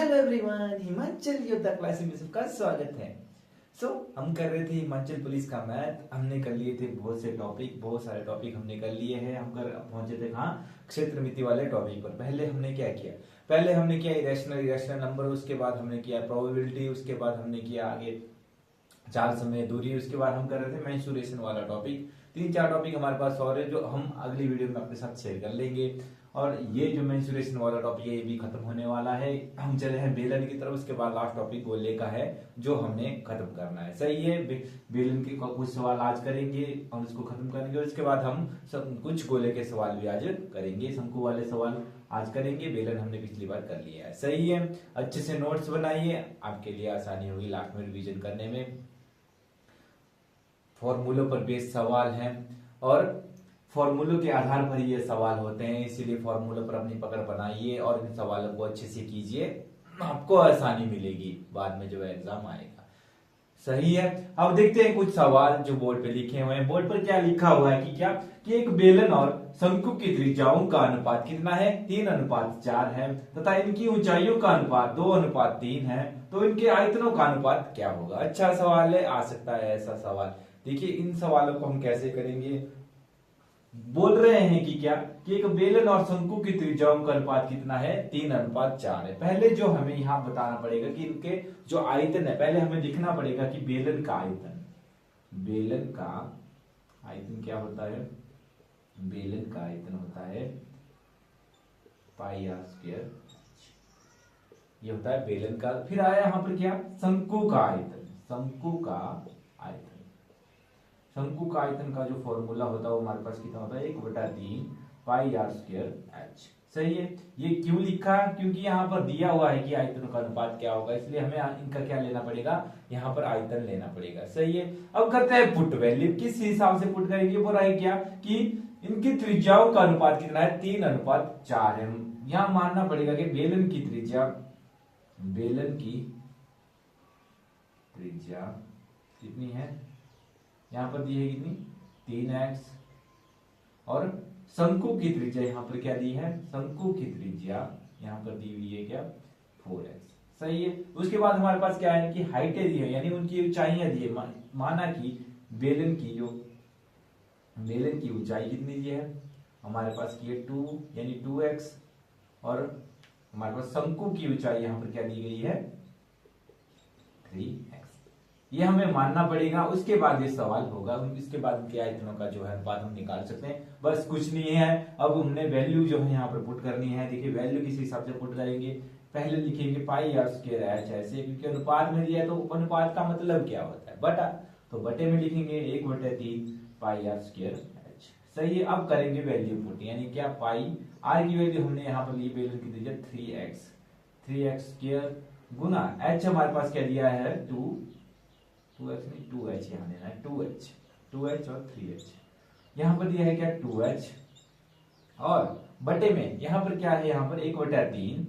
Hello everyone, Himachal योद्धा class में सबका स्वागत है। हम कर रहे थे हिमाचल पुलिस का मैथ। हमने कर लिए थे बहुत सारे टॉपिक हमने कर लिए हैं। हम कर पहुंचे थे कहाँ, क्षेत्र मिति वाले टॉपिक पर। पहले हमने क्या किया, पहले हमने किया इरेशनल नंबर, उसके बाद हमने किया प्रोबेबिलिटी, उसके बाद हमने किया आगे चाल समय दूरी, उसके बाद हम कर रहे थे मेंसुरेशन वाला टॉपिक। 3-4 टॉपिक हमारे पास और है जो हम अगली वीडियो में अपने साथ शेयर कर लेंगे। और ये जो मेंसुरेशन वाला टॉपिक है ये भी खत्म होने वाला है। हम चले हैं बेलन की तरफ, उसके बाद लास्ट टॉपिक गोले का है जो हमने खत्म करना है। सही है, बेलन के कुछ सवाल आज करेंगे और उसको खत्म करेंगे। उसके बाद हम सब कुछ गोले के सवाल भी आज करेंगे। शंकु वाले सवाल आज करेंगे, बेलन हमने पिछली बार कर लिया है। सही है, अच्छे से नोट्स बनाइए, आपके लिए आसानी होगी लास्ट में रिवीजन करने में। फॉर्मूलों पर बेस्ड सवाल हैं और फॉर्मूलों के आधार पर ये सवाल होते हैं, इसीलिए फॉर्मूलों पर अपनी पकड़ बनाइए और इन सवालों को अच्छे से कीजिए, आपको आसानी मिलेगी बाद में जो एग्जाम आएगा। सही है, अब देखते हैं कुछ सवाल जो बोर्ड पे लिखे हुए हैं। बोर्ड पर क्या लिखा हुआ है कि एक बेलन और शंकु की त्रिज्याओं का अनुपात कितना है, 3:4 है, तथा इनकी ऊंचाइयों का अनुपात 2:3 है, तो इनके आयतनों का अनुपात क्या होगा। अच्छा सवाल है, आ सकता है ऐसा सवाल। देखिए इन सवालों को हम कैसे करेंगे। बोल रहे हैं कि एक बेलन और शंकु की त्रिज्याओं का अनुपात कितना है, 3:4 है। पहले जो हमें यहाँ बताना पड़ेगा कि इनके जो आयतन है, पहले हमें लिखना पड़ेगा कि बेलन का आयतन क्या होता है। बेलन का आयतन होता है πr², ये होता है बेलन का। फिर आया यहाँ पर क्या, शंकु का आयतन। शंकु का आयतन का जो फॉर्मूला होता है वो हमारे पास कितना होता है, 1/3 πr²h। सही है, ये क्यों लिखा, क्योंकि यहाँ पर दिया हुआ है कि आयतन का अनुपात क्या होगा, इसलिए हमें इनका क्या लेना पड़ेगा, यहाँ पर आयतन लेना पड़ेगा। सही है, अब करते हैं पुट वैल्यू। किस हिसाब से पुट करेंगे, बोल रहा है क्या कि इनकी त्रिज्याओं का अनुपात कितना है, 3:4 है। यहाँ मानना पड़ेगा कि बेलन की त्रिज्या कितनी है, यहाँ पर दी है कितनी, 3x, और शंकु की त्रिज्या यहाँ पर क्या दी है, शंकु की त्रिज्या यहाँ पर दी हुई है क्या, 4x। सही है, उसके बाद हमारे पास क्या है कि हाइटें दी है, यानी उनकी ऊंचाइयां दी है। माना कि बेलन की ऊंचाई कितनी दी है हमारे पास की है 2 यानी 2x, और हमारे पास शंकु की ऊंचाई यहाँ पर क्या दी गई है, 3x। ये हमें मानना पड़ेगा। उसके बाद ये सवाल होगा, इसके बाद उनके आयतनों का जो है अनुपात हम निकाल सकते हैं। बस कुछ नहीं है, अब हमने वैल्यू जो है यहाँ पर पुट करनी है। देखिए वैल्यू किस हिसाब से पुट करेंगे, पहले लिखेंगे πr²h ऐसे, क्योंकि अनुपात में दिया है तो अनुपात का मतलब क्या होता है, बटा, तो बटे में लिखेंगे 1/3 πr²h। सही है, अब करेंगे वैल्यू पुट, यानी क्या, पाई आर की वैल्यू हमने यहाँ पर ली, बेलन की दीजिए 3x² गुना h हमारे पास क्या दिया है 2x नहीं 2h, यहाँ देना है 2h और 3h, यहाँ पर दिया है क्या 2h, और बटे में यहाँ पर क्या है, यहाँ पर 1/3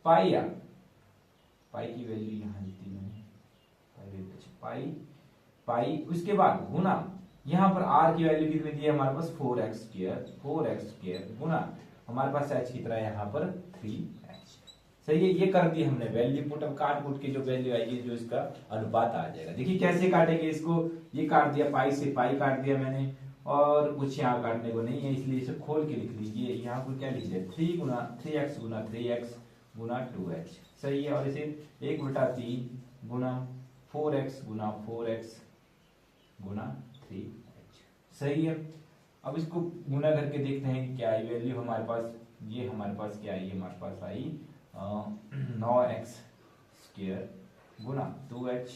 πr, पाई की वैल्यू यहाँ दी मैंने, पाई, उसके बाद गुना यहाँ पर r की वैल्यू कितनी दी है हमारे पास 4x² गुना हमारे पास h की तरह यहाँ पर 3h। सही है, ये कर दी हमने वैल्यू पुट। अब काट पुट की जो वैल्यू आएगी, जो इसका अनुपात आ जाएगा। देखिए कैसे काटेंगे इसको, ये काट दिया, पाई से पाई काट दिया मैंने, और कुछ यहाँ काटने को नहीं है, इसलिए इसे खोल के लिख लीजिए। यहाँ पर क्या लिख दिया, 3x गुना 3x गुना 2h। सही है, और इसे 1/3 गुना 4x गुना 4x गुना 3h। सही है, अब इसको गुना करके देखते हैं कि क्या आई वैल्यू हमारे पास। ये हमारे पास क्या आई, हमारे पास आई 9x² गुना 2h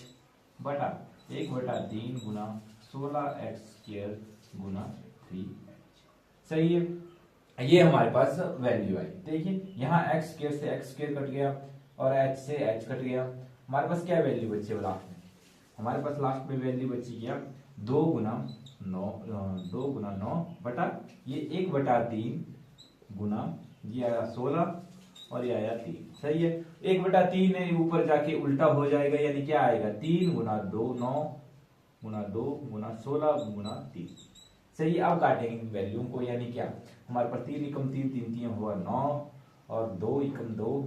बटा 1/3 गुना 16x² गुना 3h। सही है, ये हमारे पास वैल्यू आई। देखिए यहाँ x² से x² कट गया और h से h कट गया, हमारे पास क्या वैल्यू बची है लास्ट में, हमारे पास लास्ट में वैल्यू बची क्या, 2 गुना 9 बटा ये 1/3 गुना ये आया 16 और ये आया 3। सही है, 1/3 है, ऊपर जाके उल्टा हो जाएगा, यानी क्या आएगा 3 गुना 2 9 गुना 2 गुना 16 गुना 3। सही है, अब काटेंगे वैल्यू को, यानी क्या हमारे पास 3 एकम 3 3 3 हुआ 9 और 2 एकम 2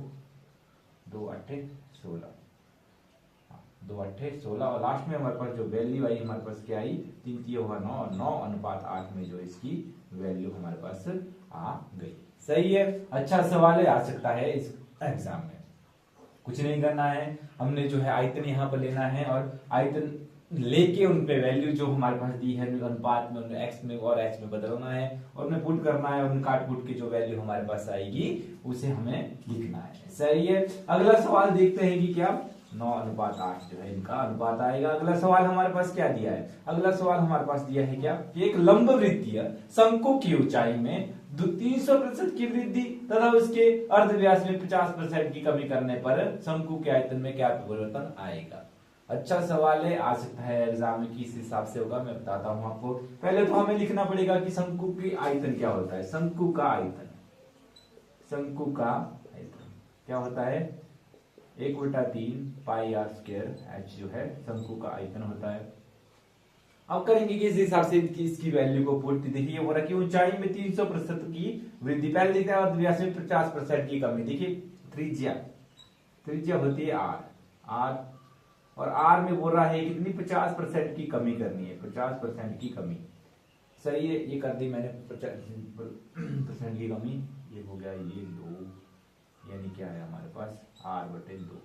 2 8 16, 2 8 16 और लास्ट में हमारे पास जो वैल्यू आई हमारे पास क्या आई 3 3 होगा 9 और 9:8 में जो इसकी वैल्यू हमारे पास आ गई। सही है, अच्छा सवाल है, आ सकता है इस एग्जाम में। कुछ नहीं करना है, हमने जो है आयतन यहाँ पर लेना है और आयतन लेके उन पे वैल्यू जो हमारे पास दी है अनुपात में उन्हें एक्स में और एच में बदलना है और उन्हें पुट करना है और उन काट पुट के जो वैल्यू हमारे पास आएगी उसे हमें लिखना है। सही है, अगला सवाल देखते हैं कि क्या 9:8 जो है इनका अनुपात आएगा। अगला सवाल हमारे पास क्या दिया है, अगला सवाल हमारे पास दिया है क्या कि एक लंबवृत्तीय शंकु की ऊंचाई में 300% की वृद्धि तथा उसके अर्धव्यास में 50% की कमी करने पर शंकु के आयतन में क्या परिवर्तन आएगा। अच्छा सवाल है, आ सकता है एग्जाम में, किस हिसाब से होगा मैं बताता हूं आपको। पहले तो हमें लिखना पड़ेगा कि शंकु की आयतन क्या होता है। शंकु का आयतन, शंकु का आयतन क्या होता है 1/3 पाई आर स्क्वायर एच जो है शंकु का आयतन होता है। अब करेंगे कि इस हिसाब से इसकी वैल्यू को पुट, देखिए हो रहा है कि ऊंचाई में 300% की वृद्धि, पहले देखते हैं अर्धव्यास में 50% की कमी। देखिए त्रिज्या होती है आर और आर में बोल रहा है कितनी 50% की कमी करनी है, 50% की कमी। सही है, ये कर दी मैंने 50% की कमी, ये हो गया ये 2, यानी क्या है हमारे पास r/2।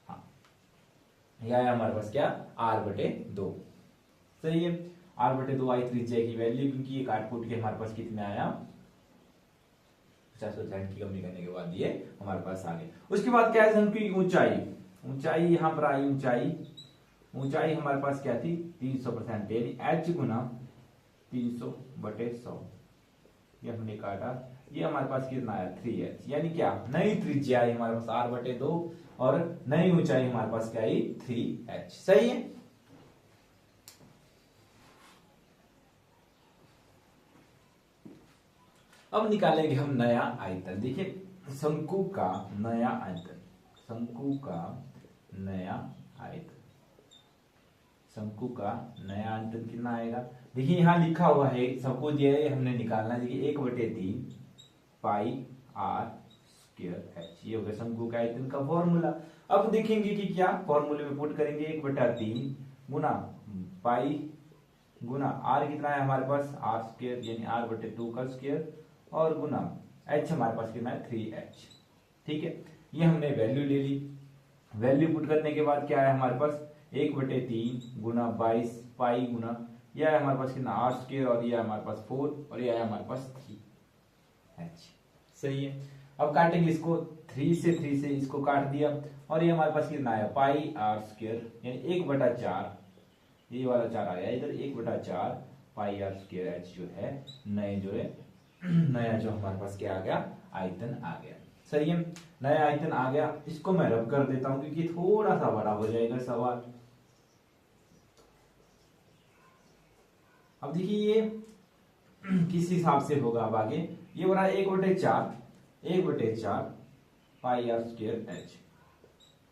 हाँ, यह है हमारे पास क्या r/2। सही है, r/2 आई त्रिज्या की वैल्यू, क्योंकि ये काट पुट के हमारे पास कितने आया 50% की कमी करने के बाद ये हमारे पास आ गए। उसके बाद क्या है शंकु की ऊंचाई यहाँ पर आई, ऊंचाई हमारे पास क्या थी 300%, यानी h गुना 300/100, ये हमने काटा, ये हमारे पास कितना आया 3h, यानी क्या नई त्रिज्या आई हमारे पास r/2 और नई ऊंचाई हमारे पास क्या आई 3h। सही है, अब निकालेंगे हम नया आयतन। देखिए शंकु का नया आयतन, शंकु का नया आयतन, शंकु का नया आयतन कितना आएगा। देखिए यहाँ लिखा हुआ है सबको दिया हमने निकालना है। देखिए 1/3 पाई आर स्क्वायर एच, ये हो गया शंकु का आयतन का फॉर्मूला। अब देखेंगे कि क्या फॉर्मूले में पुट करेंगे 1/3 गुना पाई गुना आर कितना है हमारे पास आर स्क्वायर, यानी r/2 का स्क्वायर, और गुना h हमारे पास कितना है 3h। ठीक है, ये हमने वैल्यू ले ली। वैल्यू पुट करने के बाद क्या है हमारे पास 1/3 गुना 22 पाई गुना यह है हमारे पास कितना आर स्क्वायर और यह हमारे पास 4 और यह है हमारे पास 3h। सही है, अब काटेंगे इसको 3 से इसको काट दिया और ये हमारे पास कितना आया पाई आर स्क्वायर, यानी 1/4, ये वाला 4 आया इधर 1/4 पाई आर स्क्वायर एच जो है नए जो है नया जो हमारे पास क्या आ गया आयतन आ गया। सही है, नया आयतन आ गया। इसको मैं रब कर देता हूं क्योंकि थोड़ा सा बड़ा हो जाएगा सवाल। अब देखिए ये किस हिसाब से होगा अब आगे, ये बड़ा 1/4 पाई आर स्क्वायर एच।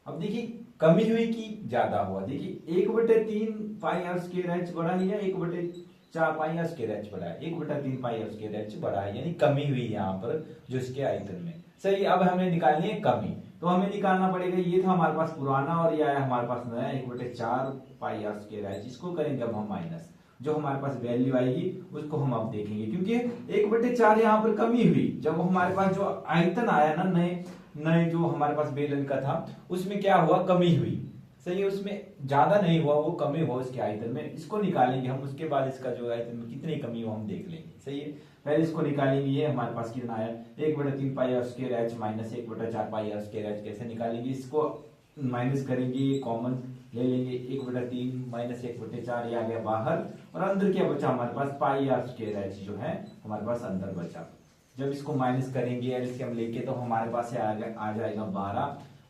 अब देखिए कमी हुई कि ज्यादा हुआ, देखिए 1/3 पाई आर स्क्वायर एच बड़ा ही है, 1/4 पाई आर स्क्वायर एच बड़ा है, 1/3 पाई आर स्क्वायर एच बड़ा है, यानी कमी हुई यहाँ पर जो इसके आयतन में। सही, अब हमें निकालनी है कमी, तो हमें निकालना पड़ेगा, ये था हमारे पास पुराना और ये आया हमारे पास नया 1/4 पाई आर स्क्वायर एच। इसको करेंगे अब हम माइनस, जो हमारे पास वैल्यू आएगी उसको हम अब देखेंगे, क्योंकि 1/4 यहाँ पर कमी हुई। जब हमारे पास जो आयतन आया ना नए जो हमारे पास बेलन का था उसमें क्या हुआ कमी हुई। सही है, उसमें ज्यादा नहीं हुआ, वो कमी हुआ उसके आयतन में। इसको निकालेंगे हम, उसके बाद इसका जो आयतन में कितनी कमी हुआ हम देख लेंगे। सही है, पहले इसको निकालेंगे। ये हमारे पास कितना आया 1/3 pi R square H minus 1/4 pi R square H. कैसे निकालेंगे, इसको माइनस करेंगे, कॉमन ले लेंगे, 1/3 माइनस 1/4 ये आ गया बाहर और अंदर क्या बचा हमारे पास पाई आर स्क्वायर एच जो है हमारे पास अंदर बचा। जब इसको माइनस करेंगे एलसीएम लेके तो हमारे पास आ जाएगा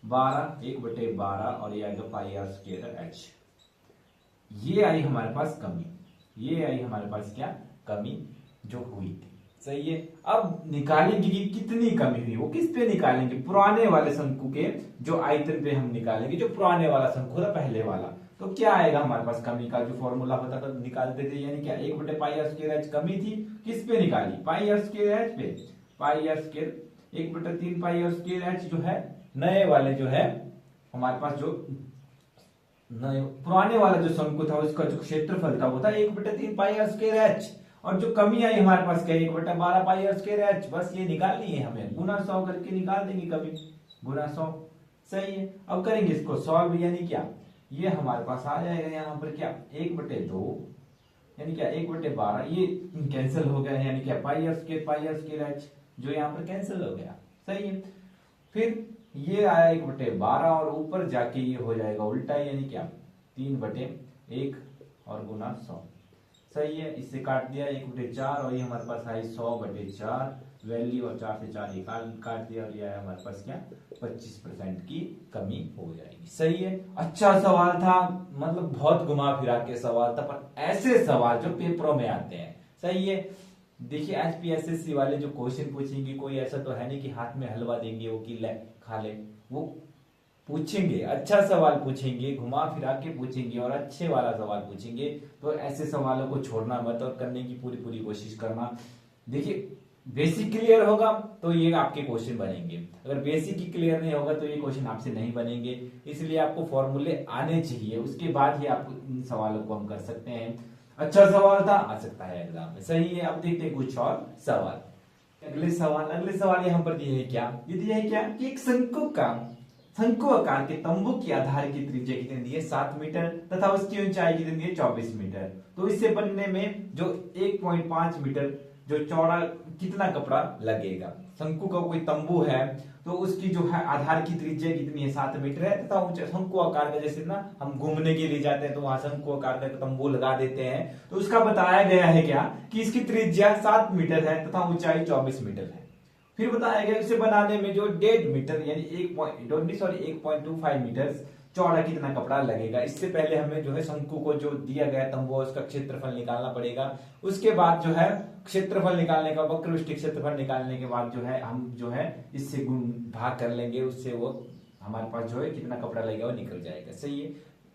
12 1/12 और ये आएगा पाई आर स्क्वायर एच। ये आई हमारे पास कमी, ये आई हमारे पास क्या कमी जो हुई थी। सही है, अब निकालेंगे कि कितनी कमी हुई, वो किस पे निकालेंगे, पुराने वाले शंकु के जो आयतन पे हम निकालेंगे, जो पुराने वाला शंकु था पहले वाला। तो क्या आएगा हमारे पास कमी का जो फॉर्मूला होता था निकालते थे, यानी क्या 1/पाई आर स्क्वायर एच कमी थी, किस पे निकाली पाई आर स्क्वायर एच पे, pi R square 1/3 pi R square H जो है नए वाले जो है हमारे पास जो पुराने वाला जो शंकु था उसका जो क्षेत्रफल था वो था 1/3 पाई आर स्क्वायर एच, और जो कमी आई हमारे पास क्या 1/12 पाई आर स्क्वायर एच, बस ये निकालनी है हमें, गुना 100 करके निकाल देंगे कभी, गुना 100। सही है, अब करेंगे इसको सॉल्व, यानी क्या ये हमारे पास आ जाएगा यहाँ पर क्या 1/2 यानी क्या 1/12, ये कैंसिल हो गया, यानी क्या पाई आर स्क्वायर एच जो यहाँ पर कैंसिल हो गया। सही है, फिर ये आया 1/12 और ऊपर जाके ये हो जाएगा उल्टा, यानी क्या 3/1 और गुना 100। सही है, इससे काट दिया 1/4 और ये हमारे पास आई 100/4 वैल्यू, और 4 से 4 काट दिया और ये आया हमारे पास क्या 25% की कमी हो जाएगी। सही है, अच्छा सवाल था, मतलब बहुत घुमा फिरा के सवाल था, पर ऐसे सवाल जो पेपरों में आते हैं। सही है, देखिए एचपीएसएससी वाले जो क्वेश्चन पूछेंगे, कोई ऐसा तो है नहीं कि हाथ में हलवा देंगे वो कि ले खा ले, वो पूछेंगे, अच्छा सवाल पूछेंगे, घुमा फिरा के पूछेंगे और अच्छे वाला सवाल पूछेंगे। तो ऐसे सवालों को छोड़ना मत और करने की पूरी पूरी कोशिश करना। देखिए बेसिक क्लियर होगा तो ये आपके क्वेश्चन बनेंगे, अगर बेसिक ही क्लियर नहीं होगा तो ये क्वेश्चन आपसे नहीं बनेंगे। इसलिए आपको फॉर्मूले आने चाहिए, उसके बाद ही आप इन सवालों को हम कर सकते हैं। अच्छा सवाल था, आ सकता है एग्जाम में। सही है, अब देखते हैं कुछ और सवाल। अगले सवाल यहाँ पर दिए है क्या, ये दिया है क्या कि एक शंकु आकार के तंबू की आधार की त्रिज्या कितनी दी है 7 मीटर तथा उसकी ऊंचाई कितनी दी है 24 मीटर। तो इससे बनने में जो 1.5 मीटर जो चौड़ा कितना कपड़ा लगेगा। शंकु का कोई तंबू है तो उसकी जो है आधार की त्रिज्या कितनी है 7 मीटर है तथा ऊंचा शंकु आकार का, जैसे ना हम घूमने के लिए जाते हैं तो वहां शंकु आकार का तंबू लगा देते हैं, तो उसका बताया गया है क्या कि इसकी त्रिज्या 7 मीटर है तथा ऊंचाई 24 मीटर है। फिर बताया गया उसे बनाने में जो 1.5 मीटर यानी 1.25 मीटर चौड़ा कितना कपड़ा लगेगा। इससे पहले हमें जो है शंकु को जो दिया गया तंबू उसका क्षेत्रफल निकालना पड़ेगा। उसके बाद जो है क्षेत्रफल निकालने का वक्र विशिष्ट क्षेत्रफल निकालने के बाद जो है हम जो है इससे गुण भाग कर लेंगे, उससे वो हमारे पास जो है कितना कपड़ा लगेगा वो निकल जाएगा। सही है,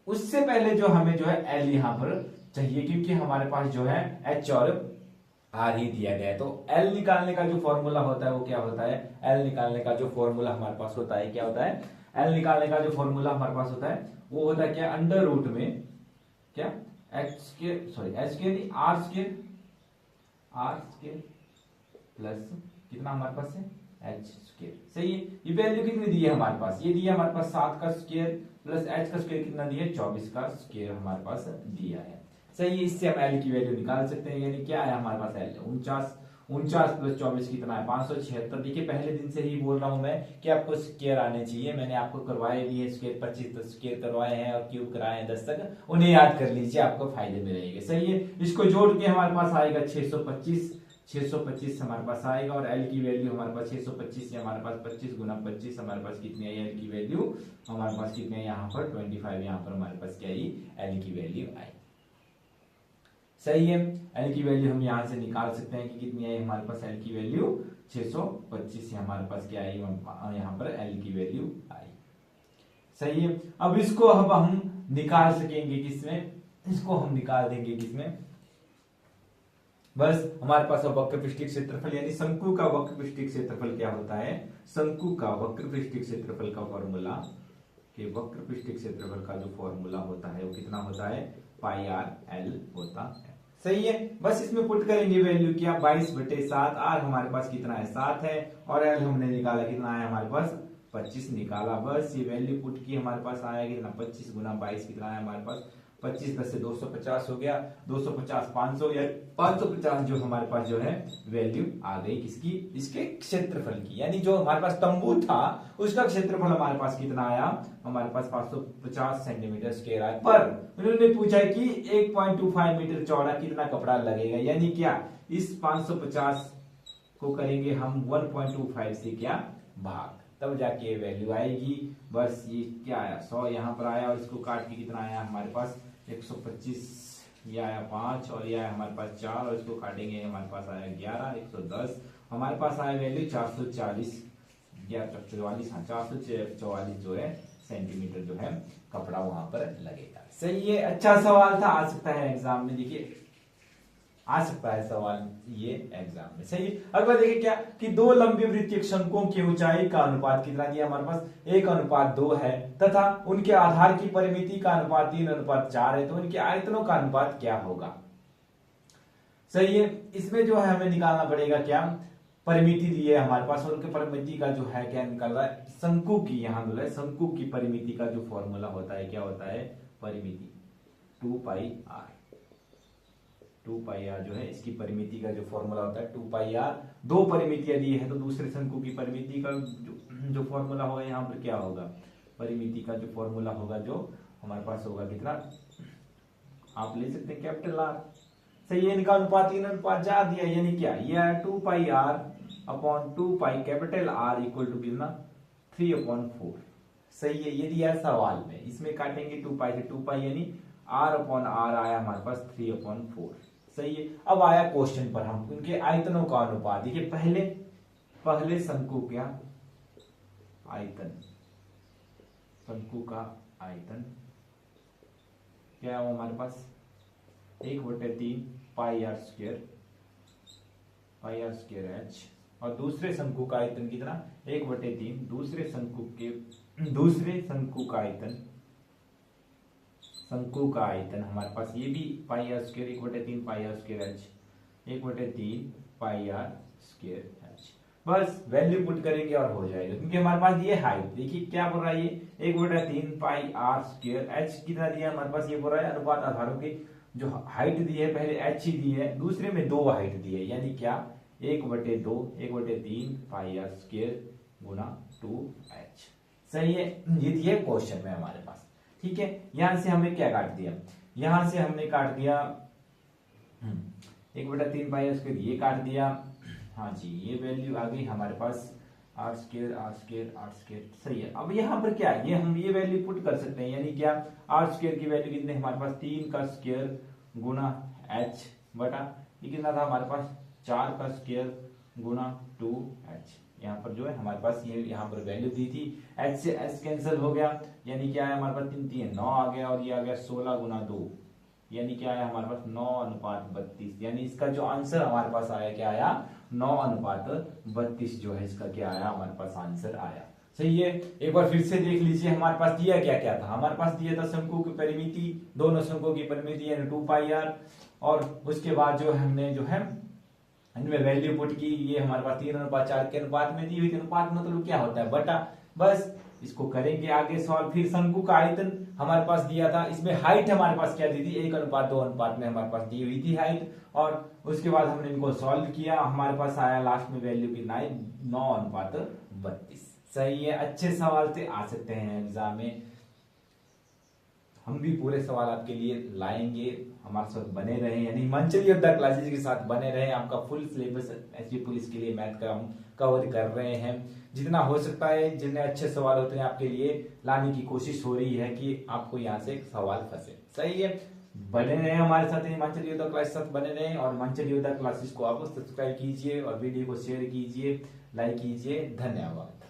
उससे पहले जो हमें जो है एल यहाँ पर चाहिए, क्योंकि हमारे पास जो है एच और आर ही दिया गया है। तो एल निकालने का जो फॉर्मूला होता है वो क्या होता है, एल निकालने का जो फॉर्मूला हमारे पास होता है क्या होता है, एल निकालने का जो फॉर्मूला हमारे पास होता है वो होता है क्या अंडर रूट में क्या एच के नहीं आर स्क्वायर प्लस कितना हमारे पास है एच स्क्वायर। सही है, ये वैल्यू कितनी दी है हमारे पास, ये दिया हमारे पास 7 का स्क्वायर प्लस एच का स्क्वायर कितना दिया है 24 का स्क्वायर हमारे पास दिया है। सही है, इससे हम एल की वैल्यू निकाल सकते हैं, यानी क्या है हमारे पास एल 49 प्लस 24 कितना है 576। देखिए पहले दिन से ही बोल रहा हूं मैं कि आपको स्क्वायर आने चाहिए, मैंने आपको करवाए भी है स्क्वायर 25 स्क्वायर करवाए हैं और क्यूब कराए हैं 10 तक, उन्हें याद कर लीजिए, आपको फायदे में रहेंगे। सही है, इसको जोड़ के हमारे पास आएगा 625 हमारे पास आएगा, और एल की वैल्यू हमारे पास 625 से हमारे पास 25 गुना 25 हमारे पास कितनी आई एल की वैल्यू हमारे पास कितनी है यहाँ पर 25, यहाँ पर हमारे पास क्या आई एल की वैल्यू आई। सही है, एल की वैल्यू हम यहां से निकाल सकते हैं कि कितनी आई हमारे पास एल की वैल्यू 625 से हमारे पास क्या आई यहाँ पर एल की वैल्यू आई। सही है, अब इसको अब हम निकाल सकेंगे किसमें, इसको हम निकाल देंगे किसमें, बस हमारे पास अब वक्र पृष्ठीय क्षेत्रफल यानी शंकु का वक्र पृष्ठीय क्षेत्रफल क्या होता है, शंकु का वक्र पृष्ठीय क्षेत्रफल का फॉर्मूला कि वक्र पृष्ठीय क्षेत्रफल का जो फॉर्मूला होता है वो कितना होता है पाई आर एल होता है। सही है, बस इसमें पुट करेंगे वैल्यू क्या 22/7, आर हमारे पास कितना है 7 है और एल हमने निकाला कितना है हमारे पास 25 निकाला, बस ये वैल्यू पुट की हमारे पास आया कितना 25 गुना 22 कितना है हमारे पास 25 10 से 250 हो गया, 250 500 या 550 जो हमारे पास जो है वैल्यू आ गई किसकी, इसके क्षेत्रफल की, यानी जो हमारे पास तंबू था उसका क्षेत्रफल हमारे पास कितना आया हमारे पास 550 सेंटीमीटर स्क्वायर आया। पर उन्होंने पूछा कि 1.25 मीटर चौड़ा कितना कपड़ा लगेगा, यानी क्या इस 550 को करेंगे हम 1.25 से क्या भाग, तब जाके वैल्यू आएगी। बस ये क्या आया 100 यहाँ पर आया और इसको काट के कितना आया हमारे पास 125, ये आया 5 और ये आया हमारे पास 4 और इसको काटेंगे हमारे पास आया 11 110 हमारे पास आया वैल्यू 440 हाँ 444 जो है सेंटीमीटर जो है कपड़ा वहां पर लगेगा। सही है, अच्छा सवाल था, आ सकता है एग्जाम में। देखिए आ सकता है सवाल ये एग्जाम में। सही है। अगला देखिए क्या कि दो लंबी वृत्तीय शंकुओं की ऊंचाई का अनुपात कितना दिया हमारे पास 1:2 है तथा उनके आधार की परिमिति का अनुपात 3:4 है, तो उनके आयतनों का अनुपात क्या होगा। सही है। इसमें जो है हमें निकालना पड़ेगा क्या, परिमिति दी है हमारे पास और उनके परिमिति का जो है क्या निकाल रहा है, शंकु की, यहां बोला है शंकु की परिमिति का जो फॉर्मूला होता है क्या होता है, परिमिति 2πr। 2πr जो है इसकी परिमिति का जो फॉर्मूला होता है 2πr। दो परिमितियां दी है तो दूसरे शंकु की परिमिति का जो फॉर्मूला होगा यहाँ पर क्या होगा, परिमिति का जो फॉर्मूला होगा जो हमारे पास होगा कितना, आप ले सकते हैं कैपिटल आर। सही है। इनका अनुपात 3:4 दिया, यानी क्या ये 2πr/2π capital R equal to कितना 3/4। सही है। ये दिया सवाल में, इसमें काटेंगे 2π से 2π यानी r/r आया हमारे पास 3/4। सही है। अब आया क्वेश्चन पर, हम उनके आयतनों का अनुपात देखिए, पहले शंकु क्या आयतन, शंकु का आयतन क्या है हमारे पास 1/3 πr² h, और दूसरे शंकु का आयतन कितना 1/3 दूसरे शंकु का आयतन, शंकु का आयतन हमारे पास ये भी πr² 1/3 πr² h 1/3 πr² h। बस वैल्यू पुट करेंगे और हो जाएगा, क्योंकि हमारे पास ये हाइट देखिए क्या बोल रहा है, ये 1/3 πr² h कितना दिया हमारे पास, ये बोल रहा है अनुपात आधारों की जो हाइट दी है, पहले h ही दी है, दूसरे में 2 हाइट दी है, यानी क्या 1/3 πr² गुना 2h। सही है। ये दिया क्वेश्चन में हमारे पास। ठीक है। यहां से हमने क्या काट दिया, यहां से हमने काट दिया 1/3 πr² ये काट दिया, हाँ जी ये वैल्यू आ गई हमारे पास r²। सही है। अब यहाँ पर क्या है, ये हम ये वैल्यू पुट कर सकते हैं, यानी क्या r² की वैल्यू कितने हमारे पास 3 का स्क्वायर गुना h बटा ये कितना था हमारे पास 4 का स्क्वायर गुना 2h। यहाँ पर जो है हमारे पास ये यहाँ पर वैल्यू दी थी, h से h कैंसिल हो गया, यानी क्या है हमारे पास 3 3 9 आ गया, और ये आ गया 16 गुना 2, यानी क्या आया हमारे पास 9:32, यानी इसका जो आंसर हमारे पास आया क्या आया 9:32 जो है इसका क्या आया हमारे पास आंसर आया। सही है। एक बार फिर से देख लीजिए हमारे पास दिया क्या क्या था, हमारे पास दिया था शंकु की परिमिति, दोनों शंकु की परिमिति यानी 2πr, और उसके बाद जो हमने जो है इनमें वैल्यू पुट की, ये हमारे पास 3:4 के अनुपात में दी हुई थी, अनुपात मतलब क्या होता है बटा। बस इसको करेंगे आगे सॉल्व। फिर शंकु का आयतन हमारे पास दिया था, इसमें हाइट हमारे पास क्या दी थी 1:2 अनुपात में हमारे पास दी हुई थी हाइट, और उसके बाद हमने इनको सॉल्व किया, हमारे पास आया लास्ट में वैल्यू कितना है 9:32। सही है। अच्छे सवाल से आ सकते हैं एग्जाम में, हम भी पूरे सवाल आपके लिए लाएंगे, हमारे साथ बने रहे, यानी हिमांचल योद्धा क्लासेज के साथ बने रहे। आपका फुल सिलेबस एसबी पुलिस के लिए मैथ का हम कवर कर रहे हैं, जितना हो सकता है जितने अच्छे सवाल होते हैं आपके लिए लाने की कोशिश हो रही है कि आपको यहाँ से सवाल फंसे। सही है। बने रहे हमारे साथ, हिमांचल योद्धा क्लास साथ बने रहे, और हिमांचल योद्धा क्लासेस को आप सब्सक्राइब कीजिए और वीडियो को शेयर कीजिए, लाइक कीजिए। धन्यवाद।